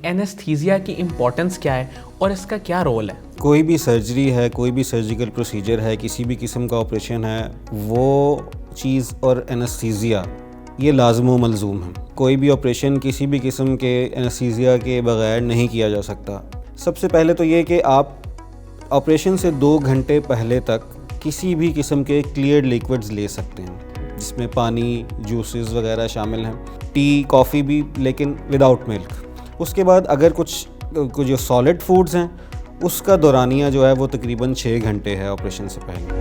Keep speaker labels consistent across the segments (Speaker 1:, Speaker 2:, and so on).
Speaker 1: Anaesthesia کی importance کیا ہے اور اس کا کیا رول ہے؟
Speaker 2: کوئی بھی سرجری ہے، کوئی بھی سرجیکل پروسیجر ہے، کسی بھی قسم کا آپریشن ہے، وہ چیز اور اینستھیزیا یہ لازم و ملزوم ہے. کوئی بھی آپریشن کسی بھی قسم کے اینستھیزیا کے بغیر نہیں کیا جا سکتا. سب سے پہلے تو یہ کہ آپ آپریشن سے 2 گھنٹے پہلے تک کسی بھی قسم کے کلیئرڈ لیکوڈز لے سکتے ہیں، جس میں پانی، جوسز وغیرہ شامل ہیں، ٹی، کافی بھی، لیکن وداؤٹ ملک. اس کے بعد اگر کچھ جو سالڈ فوڈز ہیں اس کا دورانیہ جو ہے وہ تقریباً 6 گھنٹے ہے آپریشن سے پہلے.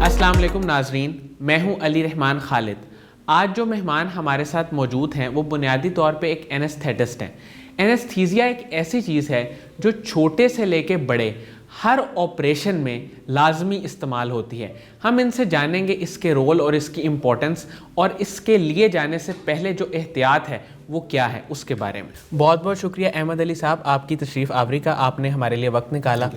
Speaker 1: السلام علیکم ناظرین، میں ہوں علی رحمان خالد. آج جو مہمان ہمارے ساتھ موجود ہیں وہ بنیادی طور پہ ایک اینستھیٹسٹ ہیں. اینستھیزیا ایک ایسی چیز ہے جو چھوٹے سے لے کے بڑے ہر آپریشن میں لازمی استعمال ہوتی ہے. ہم ان سے جانیں گے اس کے رول اور اس کی امپورٹنس، اور اس کے لیے جانے سے پہلے جو احتیاط ہے وہ kya ہے اس کے بارے میں. بہت بہت شکریہ احمد علی صاحب آپ کی تشریف آوری کا، آپ نے ہمارے لیے وقت نکالا.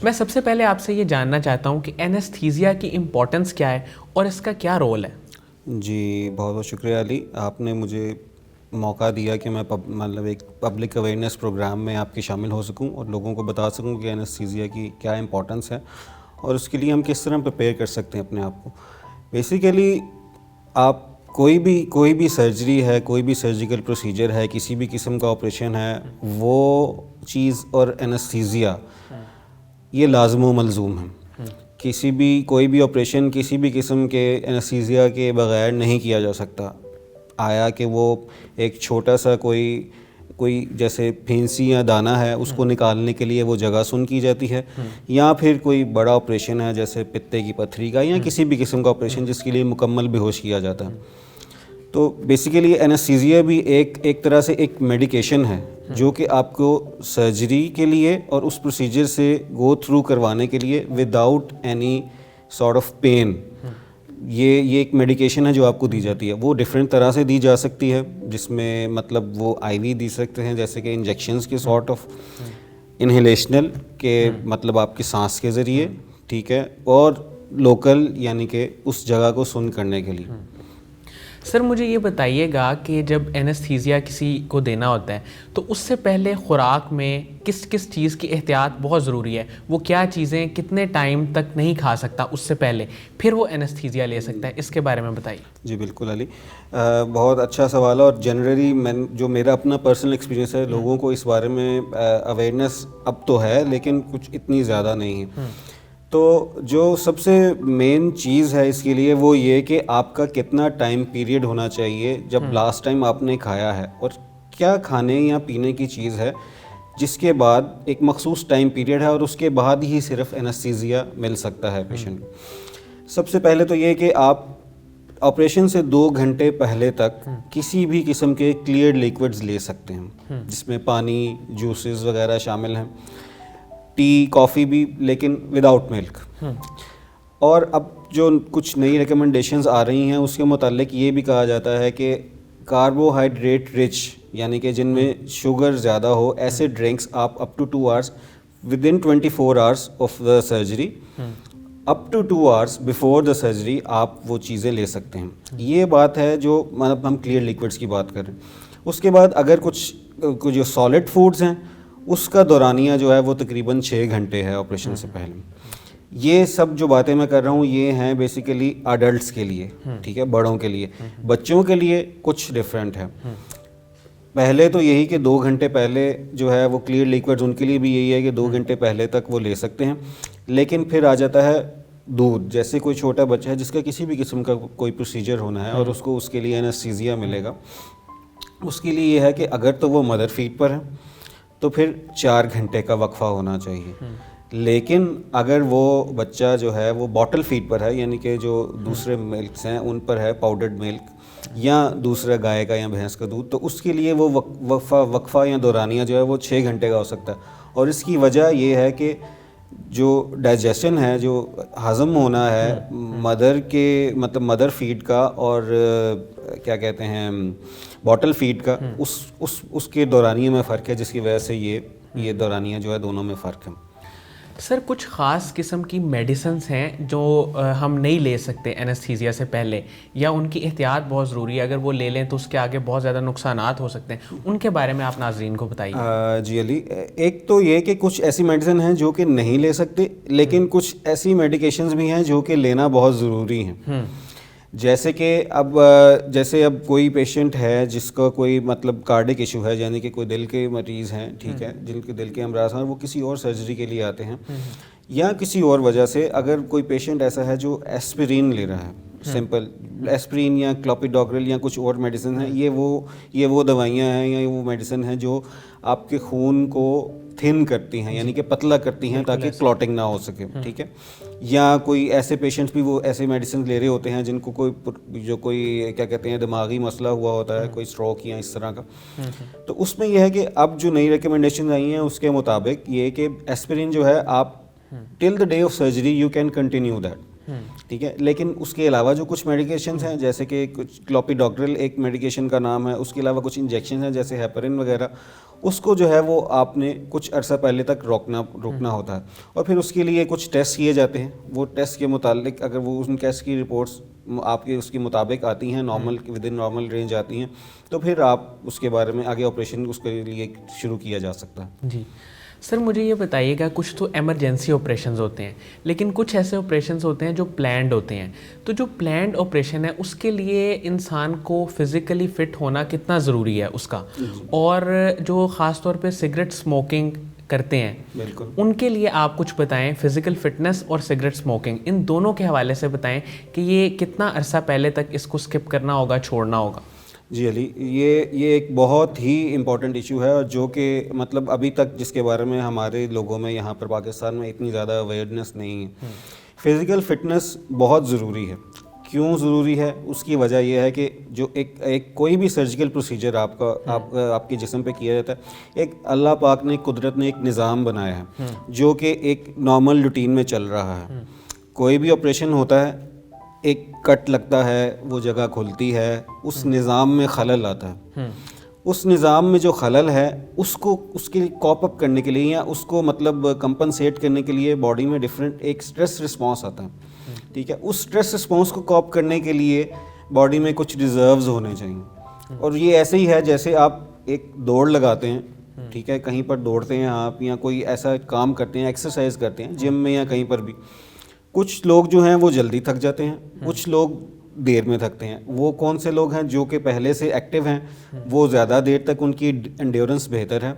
Speaker 1: میں سب سے پہلے آپ سے یہ جاننا چاہتا ہوں کہ اینستھیزیا کی امپورٹنس کیا ہے اور اس کا کیا رول ہے؟
Speaker 2: جی بہت بہت شکریہ علی، آپ نے مجھے موقع دیا کہ میں مطلب ایک پبلک اویئرنیس پروگرام میں آپ کے شامل ہو سکوں اور لوگوں کو بتا سکوں کہ اینستھیزیا کی کیا امپورٹنس ہے اور اس کے لیے ہم کس طرح پریپیئر کر سکتے ہیں اپنے آپ کو. بیسیکلی آپ کوئی بھی سرجری ہے، کوئی بھی سرجیکل پروسیجر ہے، کسی بھی قسم کا آپریشن ہے، وہ چیز اور اینستھیزیا یہ لازم و ملزوم ہے. کوئی بھی آپریشن کسی بھی قسم کے اینستھیزیا کے بغیر نہیں کیا جا سکتا. آیا کہ وہ ایک چھوٹا سا کوئی جیسے پھینسی یا دانہ ہے اس کو نکالنے کے لیے وہ جگہ سن کی جاتی ہے، یا پھر کوئی بڑا آپریشن ہے جیسے پتے کی پتھری کا یا کسی بھی قسم کا آپریشن جس کے لیے مکمل بے ہوش کیا جاتا ہے. تو بیسیکلی اینستھیزیا بھی ایک طرح سے ایک میڈیکیشن ہے جو کہ آپ کو سرجری کے لیے اور اس پروسیجر سے گو تھرو کروانے کے لیے without any sort of pain, یہ ایک میڈیکیشن ہے جو آپ کو دی جاتی ہے. وہ ڈفرینٹ طرح سے دی جا سکتی ہے، جس میں مطلب وہ آئی وی دی سکتے ہیں جیسے کہ انجیکشنز کے سارٹ آف، انہیلیشنل کے مطلب آپ کی سانس کے ذریعے، ٹھیک ہے، اور لوکل یعنی کہ اس جگہ کو سن کرنے کے لیے.
Speaker 1: سر مجھے یہ بتائیے گا کہ جب اینستھیزیا کسی کو دینا ہوتا ہے تو اس سے پہلے خوراک میں کس چیز کی احتیاط بہت ضروری ہے؟ وہ کیا چیزیں کتنے ٹائم تک نہیں کھا سکتا اس سے پہلے پھر وہ اینستھیزیا لے سکتا ہے؟ اس کے بارے میں بتائیے.
Speaker 2: جی بالکل علی، بہت اچھا سوال ہے، اور جنرلی جو میرا اپنا پرسنل ایکسپیرینس ہے، لوگوں کو اس بارے میں اویئرنیس اب تو ہے لیکن کچھ اتنی زیادہ نہیں ہے. تو جو سب سے مین چیز ہے اس کے لیے وہ یہ کہ آپ کا کتنا ٹائم پیریڈ ہونا چاہیے جب لاسٹ ٹائم آپ نے کھایا ہے، اور کیا کھانے یا پینے کی چیز ہے جس کے بعد ایک مخصوص ٹائم پیریڈ ہے اور اس کے بعد ہی صرف اینستھیزیا مل سکتا ہے پیشنٹ کو. سب سے پہلے تو یہ کہ آپ آپریشن سے 2 گھنٹے پہلے تک کسی بھی قسم کے کلیئرڈ لیکوڈز لے سکتے ہیں، جس میں پانی، جوسز وغیرہ شامل ہیں، ٹی، کافی بھی، لیکن وداؤٹ ملک. اور اب جو کچھ نئی ریکمنڈیشنز آ رہی ہیں اس کے متعلق یہ بھی کہا جاتا ہے کہ کاربوہائیڈریٹ رچ یعنی کہ جن میں شوگر زیادہ ہو، ایسے ڈرنکس آپ up to 2 hours within 24 hours of the surgery, up to 2 hours before the surgery آپ وہ چیزیں لے سکتے ہیں. یہ بات ہے جو مطلب ہم کلیئر لیکوڈس کی بات کر رہے ہیں. اس کے بعد اگر کچھ جو سالڈ فوڈز ہیں اس کا دورانیہ جو ہے وہ تقریباً 6 گھنٹے ہے آپریشن سے پہلے. یہ سب جو باتیں میں کر رہا ہوں یہ ہیں بیسیکلی اڈلٹس کے لیے، ٹھیک ہے، بڑوں کے لیے. بچوں کے لیے کچھ ڈفرینٹ ہے. پہلے تو یہی کہ 2 گھنٹے پہلے جو ہے وہ کلیئر لیکوڈز ان کے لیے بھی یہی ہے کہ 2 گھنٹے پہلے تک وہ لے سکتے ہیں. لیکن پھر آ جاتا ہے دودھ، جیسے کوئی چھوٹا بچہ ہے جس کا کسی بھی قسم کا کوئی پروسیجر ہونا ہے اور اس کو اس کے لیے اینستھیزیا ملے گا، اس کے لیے یہ ہے کہ اگر تو وہ مدر فیڈ پر ہے تو پھر 4 گھنٹے کا وقفہ ہونا چاہیے. لیکن اگر وہ بچہ جو ہے وہ باٹل فیڈ پر ہے، یعنی کہ جو دوسرے ملکس ہیں ان پر ہے، پاؤڈرڈ ملک یا دوسرا گائے کا یا بھینس کا دودھ، تو اس کے لیے وہ وقفہ یا دورانیہ جو ہے وہ 6 گھنٹے کا ہو سکتا ہے. اور اس کی وجہ یہ ہے کہ جو ڈائجیشن ہے، جو ہضم ہونا ہے مدر کے مطلب مدر فیڈ کا اور کیا کہتے ہیں باٹل فیڈ کا، اس کے دورانیے میں فرق ہے، جس کی وجہ سے یہ دورانیہ جو ہے دونوں میں فرق ہے.
Speaker 1: سر کچھ خاص قسم کی میڈیسنس ہیں جو ہم نہیں لے سکتے اینستھیزیا سے پہلے, یا ان کی احتیاط بہت ضروری ہے, اگر وہ لے لیں تو اس کے آگے بہت زیادہ نقصانات ہو سکتے ہیں, ان کے بارے میں آپ ناظرین کو بتائیے.
Speaker 2: جی علی, ایک تو یہ کہ کچھ ایسی میڈیسن ہیں جو کہ نہیں لے سکتے, لیکن کچھ ایسی میڈیکیشنز بھی ہیں جو کہ لینا بہت ضروری ہیں. جیسے کہ اب کوئی پیشنٹ ہے جس کا کوئی مطلب کارڈک ایشو ہے, یعنی کہ کوئی دل کے مریض ہیں, ٹھیک ہے, جن کے دل کے امراض ہیں, وہ کسی اور سرجری کے لیے آتے ہیں, یا کسی اور وجہ سے اگر کوئی پیشنٹ ایسا ہے جو ایسپرین لے رہا ہے, سمپل ایسپرین یا کلوپیڈوگرل یا کچھ اور میڈیسن ہیں, یہ وہ دوائیاں ہیں یا وہ میڈیسن ہیں جو آپ کے خون کو تھن کرتی ہیں, یعنی کہ پتلا کرتی ہیں تاکہ کلوٹنگ نہ ہو سکے, ٹھیک ہے. یا کوئی ایسے پیشنٹس بھی وہ ایسے میڈیسن لے رہے ہوتے ہیں جن کو کوئی کیا کہتے ہیں دماغی مسئلہ ہوا ہوتا ہے, کوئی اسٹروک یا اس طرح کا. تو اس میں یہ ہے کہ اب جو نئی ریکمنڈیشن آئی ہیں اس کے مطابق یہ کہ ایسپرین جو ہے آپ till the day of surgery you can continue that, ٹھیک ہے. لیکن اس کے علاوہ جو کچھ میڈیکیشنز ہیں, جیسے کہ کچھ کلوپیڈوگرل ایک میڈیکیشن کا نام ہے, اس کے علاوہ کچھ انجیکشنز ہیں جیسے ہیپرین وغیرہ, اس کو جو ہے وہ آپ نے کچھ عرصہ پہلے تک روکنا ہوتا ہے, اور پھر اس کے لیے کچھ ٹیسٹ کیے جاتے ہیں. وہ ٹیسٹ کے متعلق اگر وہ ان ٹیسٹ کی رپورٹس آپ کے اس کے مطابق آتی ہیں, normal with in normal range آتی ہیں, تو پھر آپ اس کے بارے میں آگے آپریشن اس کے لیے شروع کیا جا سکتا ہے.
Speaker 1: جی سر, مجھے یہ بتائیے گا, کچھ تو ایمرجنسی آپریشنز ہوتے ہیں, لیکن کچھ ایسے آپریشنز ہوتے ہیں جو پلانڈ ہوتے ہیں. تو جو پلانڈ آپریشن ہے اس کے لیے انسان کو فزیکلی فٹ ہونا کتنا ضروری ہے اس کا, اور جو خاص طور پہ سگریٹ اسموکنگ کرتے ہیں,
Speaker 2: بالکل
Speaker 1: ان کے لیے آپ کچھ بتائیں, فزیکل فٹنس اور سگریٹ اسموکنگ ان دونوں کے حوالے سے بتائیں کہ یہ کتنا عرصہ پہلے تک اس کو اسکپ کرنا ہوگا, چھوڑنا ہوگا.
Speaker 2: جی علی, یہ ایک بہت ہی امپورٹنٹ ایشو ہے, اور جو کہ مطلب ابھی تک جس کے بارے میں ہمارے لوگوں میں یہاں پر پاکستان میں اتنی زیادہ اویئرنیس نہیں ہے. فزیکل فٹنس بہت ضروری ہے. کیوں ضروری ہے؟ اس کی وجہ یہ ہے کہ جو ایک کوئی بھی سرجیکل پروسیجر آپ کے جسم پہ کیا جاتا ہے, ایک اللہ پاک نے, قدرت نے ایک نظام بنایا ہے جو کہ ایک نارمل روٹین میں چل رہا ہے. کوئی بھی آپریشن ہوتا ہے, ایک کٹ لگتا ہے, وہ جگہ کھلتی ہے, اس نظام میں خلل آتا ہے. اس نظام میں جو خلل ہے اس کے کاپ اپ کرنے کے لیے یا اس کو مطلب کمپنسیٹ کرنے کے لیے باڈی میں ڈفرینٹ ایک اسٹریس رسپانس آتا ہے, ٹھیک ہے. اس اسٹریس رسپانس کو کاپ کرنے کے لیے باڈی میں کچھ ریزروز ہونے چاہیے, اور یہ ایسے ہی ہے جیسے آپ ایک دوڑ لگاتے ہیں, ٹھیک ہے, کہیں پر دوڑتے ہیں آپ یا کوئی ایسا کام کرتے ہیں, ایکسرسائز کرتے ہیں جم میں یا کہیں پر بھی. کچھ لوگ جو ہیں وہ جلدی تھک جاتے ہیں, کچھ لوگ دیر میں تھکتے ہیں. وہ کون سے لوگ ہیں جو کہ پہلے سے ایکٹیو ہیں, وہ زیادہ دیر تک ان کی انڈیورنس بہتر ہے.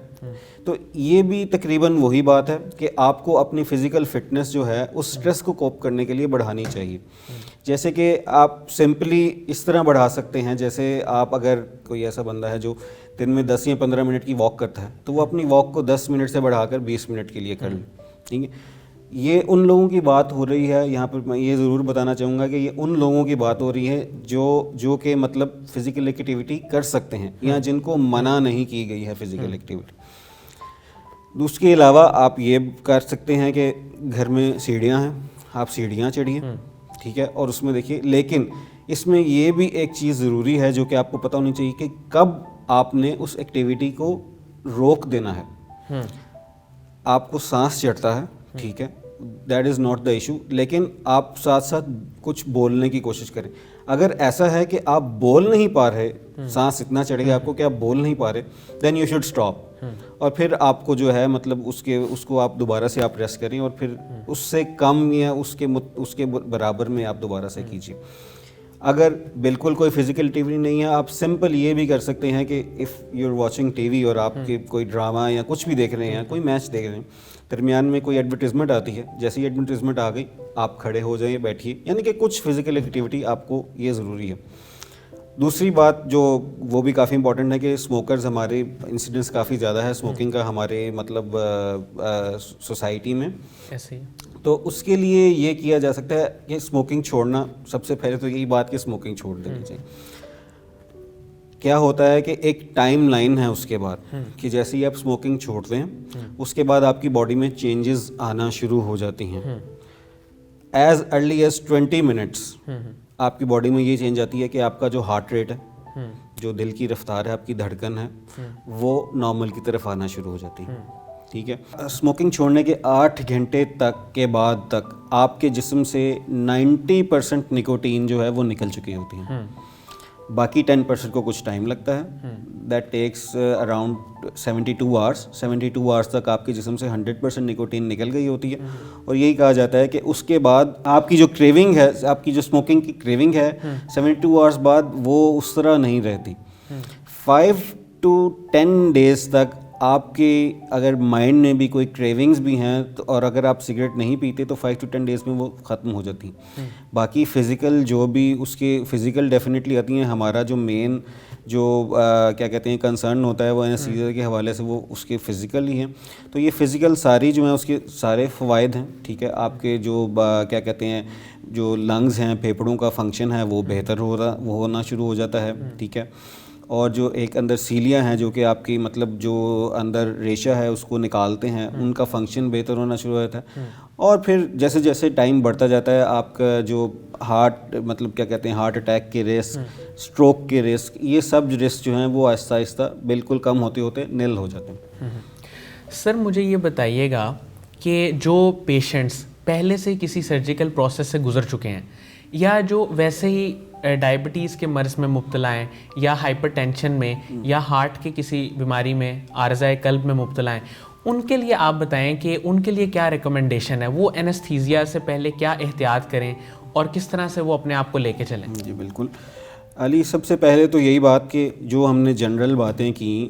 Speaker 2: تو یہ بھی تقریباً وہی بات ہے کہ آپ کو اپنی فزیکل فٹنس جو ہے اس سٹریس کو کوپ کرنے کے لیے بڑھانی چاہیے. جیسے کہ آپ سمپلی اس طرح بڑھا سکتے ہیں, جیسے آپ اگر کوئی ایسا بندہ ہے جو دن میں 10 یا 15 منٹ کی واک کرتا ہے, تو وہ اپنی واک کو 10 منٹ سے بڑھا کر 20 منٹ کے لیے کر لیں, ٹھیک ہے. یہ ان لوگوں کی بات ہو رہی ہے, یہاں پر میں یہ ضرور بتانا چاہوں گا کہ یہ ان لوگوں کی بات ہو رہی ہے جو کہ مطلب فزیکل ایکٹیویٹی کر سکتے ہیں یا جن کو منع نہیں کی گئی ہے فزیکل ایکٹیویٹی. اس کے علاوہ آپ یہ کر سکتے ہیں کہ گھر میں سیڑھیاں ہیں, آپ سیڑھیاں چڑھیے, ٹھیک ہے, اور اس میں دیکھیے. لیکن اس میں یہ بھی ایک چیز ضروری ہے جو کہ آپ کو پتہ ہونی چاہیے کہ کب آپ نے اس ایکٹیویٹی کو روک دینا ہے. آپ کو سانس چڑھتا ہے, ٹھیک ہے, that is not the issue, لیکن آپ ساتھ ساتھ کچھ بولنے کی کوشش کریں. اگر ایسا ہے کہ آپ بول نہیں پا رہے, سانس اتنا چڑھے گا آپ کو کہ آپ بول نہیں پا رہے, دین یو شوڈ اسٹاپ, اور پھر آپ کو جو ہے مطلب اس کو آپ دوبارہ سے آپ ریسٹ کریں, اور پھر اس سے کم یا اس کے برابر میں آپ دوبارہ سے کیجیے. اگر بالکل کوئی فزیکل ایکٹیویٹی نہیں ہے, آپ سمپل یہ بھی کر سکتے ہیں کہ if you are watching TV اور آپ کے کوئی ڈرامہ یا کچھ بھی دیکھ رہے ہیں, کوئی میچ دیکھ رہے ہیں, درمیان میں کوئی ایڈورٹیزمنٹ آتی ہے, جیسے ہی ایڈورٹیزمنٹ آ گئی آپ کھڑے ہو جائیں, بیٹھیے, یعنی کہ کچھ فزیکل ایکٹیویٹی آپ کو یہ ضروری ہے. دوسری بات جو وہ بھی کافی امپورٹنٹ ہے کہ اسموکرز ہمارے انسیڈنس کافی زیادہ ہے اسموکنگ کا ہمارے مطلب سوسائٹی میں. تو اس کے لیے یہ کیا جا سکتا ہے کہ اسموکنگ چھوڑنا, سب سے پہلے تو یہی بات کہ اسموکنگ چھوڑ دینی چاہیے. کیا ہوتا ہے کہ ایک ٹائم لائن ہے اس کے بعد کہ جیسے ہی آپ اسموکنگ چھوڑتے ہیں اس کے بعد آپ کی باڈی میں چینجز آنا شروع ہو جاتی ہیں. ایز ارلی ایز 20 منٹس آپ کی باڈی میں یہ چینج آتی ہے کہ آپ کا جو ہارٹ ریٹ ہے, جو دل کی رفتار ہے, آپ کی دھڑکن ہے, وہ نارمل کی طرف آنا شروع ہو جاتی ہے. ٹھیک ہے. اسموکنگ چھوڑنے کے 8 گھنٹے تک کے بعد تک آپ کے جسم سے 90% نکوٹین جو ہے وہ نکل چکی ہوتی ہیں. باقی 10% کو کچھ ٹائم لگتا ہے. That takes around 72 hours. 72 hours تک آپ کے جسم سے 100% نکوٹین نکل گئی ہوتی ہے. اور یہی کہا جاتا ہے کہ اس کے بعد آپ کی جو کریونگ ہے, آپ کی جو اسموکنگ کی کریونگ ہے 72 آورس بعد وہ اس طرح نہیں رہتی. 5 to 10 days تک آپ کے اگر مائنڈ میں بھی کوئی کریونگز بھی ہیں اور اگر آپ سگریٹ نہیں پیتے تو 5 to 10 days میں وہ ختم ہو جاتی ہیں. باقی فزیکل جو بھی اس کے فزیکل ڈیفینیٹلی آتی ہیں. ہمارا جو مین جو کیا کہتے ہیں کنسرن ہوتا ہے وہ اینستھیزیا کے حوالے سے وہ اس کے فزیکل ہی ہیں. تو یہ فزیکل ساری جو ہیں اس کے سارے فوائد ہیں. ٹھیک ہے, آپ کے جو کیا کہتے ہیں جو لنگز ہیں, پھیپھڑوں کا فنکشن ہے وہ بہتر ہونا شروع ہو جاتا ہے. ٹھیک ہے, اور جو ایک اندر سیلیاں ہیں جو کہ آپ کی مطلب جو اندر ریشہ ہے اس کو نکالتے ہیں, ان کا فنکشن بہتر ہونا شروع ہو جاتا ہے. اور پھر جیسے جیسے ٹائم بڑھتا جاتا ہے آپ کا جو ہارٹ مطلب کیا کہتے ہیں ہارٹ اٹیک کے رسک, اسٹروک کے رسک, یہ سب رسک جو ہیں وہ آہستہ آہستہ بالکل کم ہوتے ہوتے نل ہو جاتے ہیں.
Speaker 1: سر مجھے یہ بتائیے گا کہ جو پیشنٹس پہلے سے کسی سرجیکل پروسیس سے گزر چکے ہیں یا جو ویسے ہی ڈائبٹیز کے مرض میں مبتلا ہیں یا ہائپر ٹینشن میں یا ہارٹ کے کسی بیماری میں, عارضۂ قلب میں مبتلا ہیں, ان کے لیے آپ بتائیں کہ ان کے لیے کیا ریکمنڈیشن ہے, وہ اینستھیزیا سے پہلے کیا احتیاط کریں اور کس طرح سے وہ اپنے آپ کو لے کے چلیں؟
Speaker 2: جی بالکل علی, سب سے پہلے تو یہی بات کہ جو ہم نے جنرل باتیں کی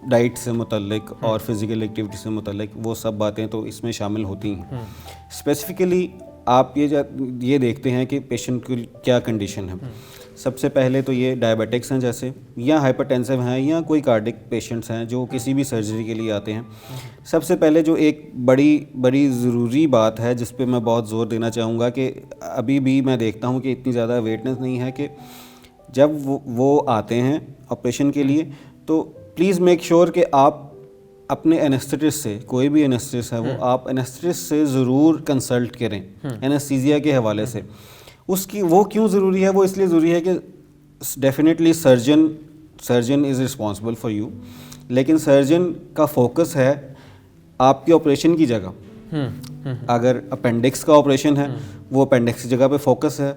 Speaker 2: ڈائٹ سے متعلق اور فزیکل ایکٹیویٹی سے متعلق, وہ سب باتیں تو اس میں شامل ہوتی ہیں. اسپیسیفکلی آپ یہ دیکھتے ہیں کہ پیشنٹ کی کیا کنڈیشن ہے. سب سے پہلے تو یہ ڈائبیٹکس ہیں جیسے, یا ہائپر ٹینسو ہیں, یا کوئی کارڈک پیشنٹس ہیں جو کسی بھی سرجری کے لیے آتے ہیں. سب سے پہلے جو ایک بڑی ضروری بات ہے جس پہ میں بہت زور دینا چاہوں گا کہ ابھی بھی میں دیکھتا ہوں کہ اتنی زیادہ اویئرنیس نہیں ہے کہ جب وہ آتے ہیں آپریشن کے لیے تو پلیز میک شیور کہ آپ اپنے اینستھیٹسٹ سے, کوئی بھی اینستھیٹسٹ ہے وہ, آپ اینستھیٹسٹ سے ضرور کنسلٹ کریں اینستھیزیا کے حوالے سے. اس کی وہ کیوں ضروری ہے؟ وہ اس لیے ضروری ہے کہ definitely surgeon is responsible for you, لیکن سرجن کا فوکس ہے آپ کی آپریشن کی جگہ. اگر اپینڈکس کا آپریشن ہے وہ اپینڈکس کی جگہ پہ فوکس ہے,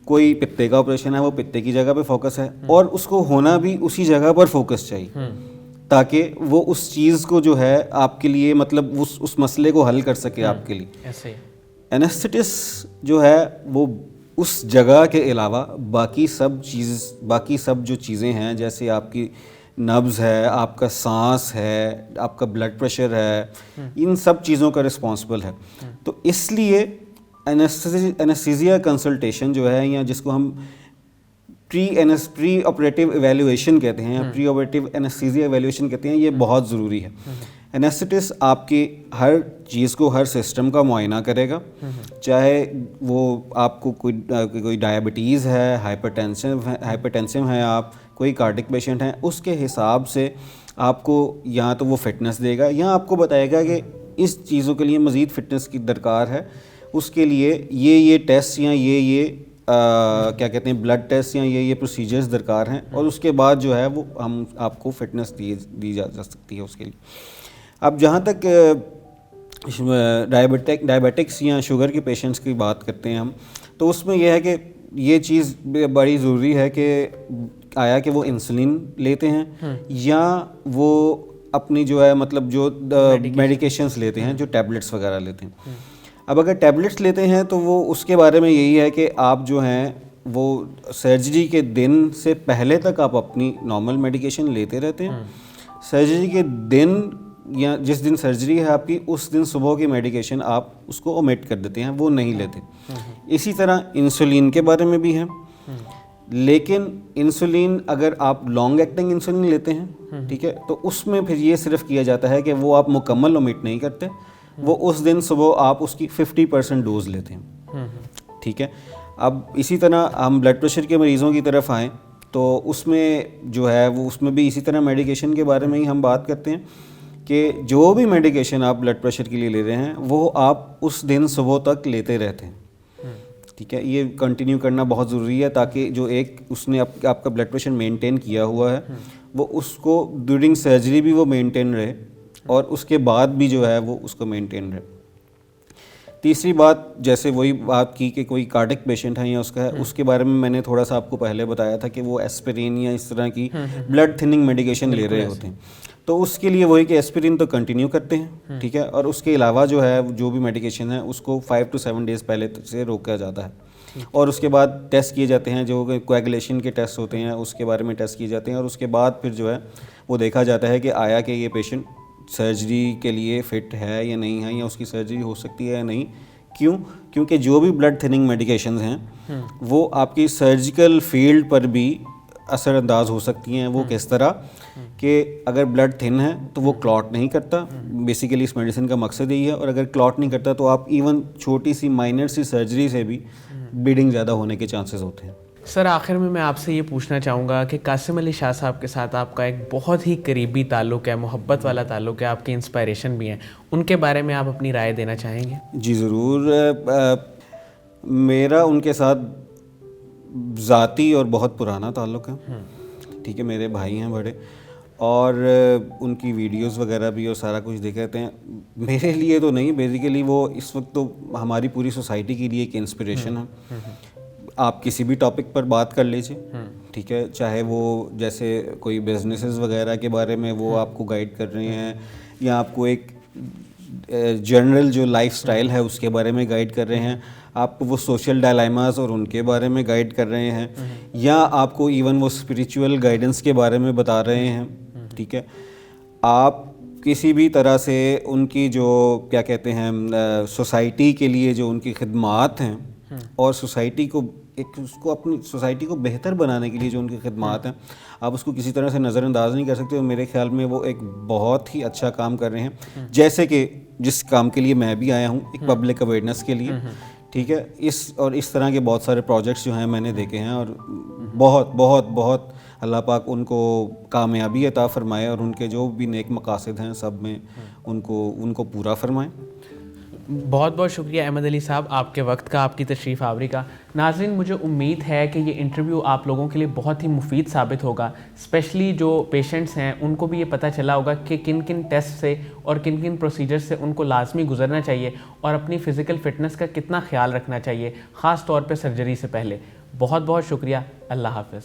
Speaker 2: کوئی پتے کا آپریشن ہے وہ پتے کی جگہ پہ فوکس ہے, اور اس کو ہونا بھی اسی جگہ پر فوکس چاہیے تاکہ وہ اس چیز کو جو ہے آپ کے لیے مطلب اس مسئلے کو حل کر سکے آپ کے لیے. اینستھیٹسٹ جو ہے وہ اس جگہ کے علاوہ باقی سب جو چیزیں ہیں جیسے آپ کی نبض ہے, آپ کا سانس ہے, آپ کا بلڈ پریشر ہے, ان سب چیزوں کا رسپانسبل ہے. تو اس لیے اینستھیزیا کنسلٹیشن جو ہے, یا جس کو ہم پری آپریٹیو ایویلیویشن کہتے ہیں, پری آپریٹیو اینستھیزیا ایویلیویشن کہتے ہیں, یہ بہت ضروری ہے. اینستھیٹسٹ آپ کی ہر چیز کو, ہر سسٹم کا معائنہ کرے گا, چاہے وہ آپ کو کوئی ڈائبٹیز ہے, ہائپر ٹینشن ہے, آپ کوئی کارڈک پیشنٹ ہیں, اس کے حساب سے آپ کو یا تو وہ فٹنس دے گا یا آپ کو بتائے گا کہ اس چیزوں کے لیے مزید فٹنس کی درکار ہے, اس کے لیے یہ ٹیسٹ یا یہ کیا کہتے ہیں بلڈ ٹیسٹ یا یہ پروسیجرز درکار ہیں, اور اس کے بعد جو ہے وہ ہم آپ کو فٹنس دی جا سکتی ہے اس کے لیے. اب جہاں تک ڈائبیٹکس یا شوگر کے پیشنٹس کی بات کرتے ہیں ہم, تو اس میں یہ ہے کہ یہ چیز بڑی ضروری ہے کہ آیا کہ وہ انسولین لیتے ہیں یا وہ اپنی جو ہے مطلب جو میڈیکیشنز لیتے ہیں, جو ٹیبلٹس وغیرہ لیتے ہیں. اب اگر ٹیبلٹس لیتے ہیں تو وہ اس کے بارے میں یہی ہے کہ آپ جو ہیں وہ سرجری کے دن سے پہلے تک آپ اپنی نارمل میڈیکیشن لیتے رہتے ہیں. سرجری کے دن یا جس دن سرجری ہے آپ کی, اس دن صبح کی میڈیکیشن آپ اس کو اومٹ کر دیتے ہیں, وہ نہیں لیتے. اسی طرح انسولین کے بارے میں بھی ہے, لیکن انسولین اگر آپ لانگ ایکٹنگ انسولین لیتے ہیں, ٹھیک ہے, تو اس میں پھر یہ صرف کیا جاتا ہے کہ وہ آپ مکمل اومٹ نہیں کرتے, وہ اس دن صبح آپ اس کی 50% ڈوز لیتے ہیں. ٹھیک ہے. اب اسی طرح ہم بلڈ پریشر کے مریضوں کی طرف آئیں تو اس میں جو ہے وہ اس میں بھی اسی طرح میڈیکیشن کے بارے میں ہی ہم بات کرتے ہیں کہ جو بھی میڈیکیشن آپ بلڈ پریشر کے لیے لے رہے ہیں وہ آپ اس دن صبح تک لیتے رہتے ہیں. ٹھیک ہے, یہ کنٹینیو کرنا بہت ضروری ہے تاکہ جو ایک اس نے آپ کا بلڈ پریشر مینٹین کیا ہوا ہے وہ اس کو ڈیورنگ سرجری بھی وہ مینٹین رہے. اور اس کے بعد بھی جو ہے وہ اس کو مینٹین رہے. تیسری بات, جیسے وہی بات کی کہ کوئی کارڈک پیشنٹ ہے یا اس کا ہے, اس کے بارے میں نے تھوڑا سا آپ کو پہلے بتایا تھا کہ وہ ایسپرین یا اس طرح کی بلڈ تھننگ میڈیکیشن لے رہے ہوتے ہیں, تو اس کے لیے وہی کہ ایسپرین تو کنٹینیو کرتے ہیں, ٹھیک ہے, اور اس کے علاوہ جو ہے جو بھی میڈیکیشن ہے اس کو 5 to 7 days پہلے سے روکا جاتا ہے, اور اس کے بعد ٹیسٹ کیے جاتے ہیں, جو کویگولیشن کے ٹیسٹ ہوتے ہیں اس کے بارے میں ٹیسٹ کیے جاتے ہیں, اور اس کے بعد پھر جو ہے وہ دیکھا جاتا ہے کہ آیا کہ یہ پیشنٹ سرجری کے لیے فٹ ہے یا نہیں ہے, یا اس کی سرجری ہو سکتی ہے یا نہیں. کیونکہ جو بھی بلڈ تھننگ میڈیکیشنز ہیں وہ آپ کی سرجیکل فیلڈ پر بھی اثر انداز ہو سکتی ہیں. وہ کس طرح کہ اگر بلڈ تھن ہے تو وہ کلاٹ نہیں کرتا, بیسیکلی اس میڈیسن کا مقصد یہی ہے, اور اگر کلاٹ نہیں کرتا تو آپ ایون چھوٹی سی مائنر سی سرجری سے بھی بلیڈنگ زیادہ ہونے کے چانسز ہوتے ہیں.
Speaker 1: سر آخر میں آپ سے یہ پوچھنا چاہوں گا کہ قاسم علی شاہ صاحب کے ساتھ آپ کا ایک بہت ہی قریبی تعلق ہے, محبت والا تعلق ہے, آپ کی انسپائریشن بھی ہیں, ان کے بارے میں آپ اپنی رائے دینا چاہیں گے؟
Speaker 2: جی ضرور. میرا ان کے ساتھ ذاتی اور بہت پرانا تعلق ہے, ٹھیک ہے, میرے بھائی ہیں بڑے, اور ان کی ویڈیوز وغیرہ بھی اور سارا کچھ دیکھتے ہیں. میرے لیے تو نہیں, بیسیکلی وہ اس وقت تو ہماری پوری سوسائٹی کے لیے ایک انسپریشن ہے. آپ کسی بھی ٹاپک پر بات کر لیجیے, ٹھیک ہے, چاہے وہ جیسے کوئی بزنسز وغیرہ کے بارے میں وہ آپ کو گائیڈ کر رہے ہیں, یا آپ کو ایک جنرل جو لائف سٹائل ہے اس کے بارے میں گائیڈ کر رہے ہیں, آپ کو وہ سوشل ڈائلیماز اور ان کے بارے میں گائیڈ کر رہے ہیں, یا آپ کو ایون وہ اسپریچول گائیڈنس کے بارے میں بتا رہے ہیں, ٹھیک ہے. آپ کسی بھی طرح سے ان کی جو کیا کہتے ہیں سوسائٹی کے لیے جو ان کی خدمات ہیں, اور سوسائٹی کو اس کو اپنی سوسائٹی کو بہتر بنانے کے لیے جو ان کی خدمات ہیں, آپ اس کو کسی طرح سے نظر انداز نہیں کر سکتے. اور میرے خیال میں وہ ایک بہت ہی اچھا کام کر رہے ہیں, جیسے کہ جس کام کے لیے میں بھی آیا ہوں, ایک پبلک اویئرنیس کے لیے, ٹھیک ہے. اس طرح کے بہت سارے پروجیکٹس جو ہیں میں نے دیکھے ہیں, اور بہت بہت بہت اللہ پاک ان کو کامیابی عطا فرمائے, اور ان کے جو بھی نیک مقاصد ہیں سب میں ان کو پورا فرمائے.
Speaker 1: بہت بہت شکریہ احمد علی صاحب, آپ کے وقت کا, آپ کی تشریف آوری کا. ناظرین, مجھے امید ہے کہ یہ انٹرویو آپ لوگوں کے لیے بہت ہی مفید ثابت ہوگا, اسپیشلی جو پیشنٹس ہیں ان کو بھی یہ پتہ چلا ہوگا کہ کن کن ٹیسٹ سے اور کن کن پروسیجر سے ان کو لازمی گزرنا چاہیے, اور اپنی فزیکل فٹنس کا کتنا خیال رکھنا چاہیے, خاص طور پہ سرجری سے پہلے. بہت بہت شکریہ. اللہ حافظ.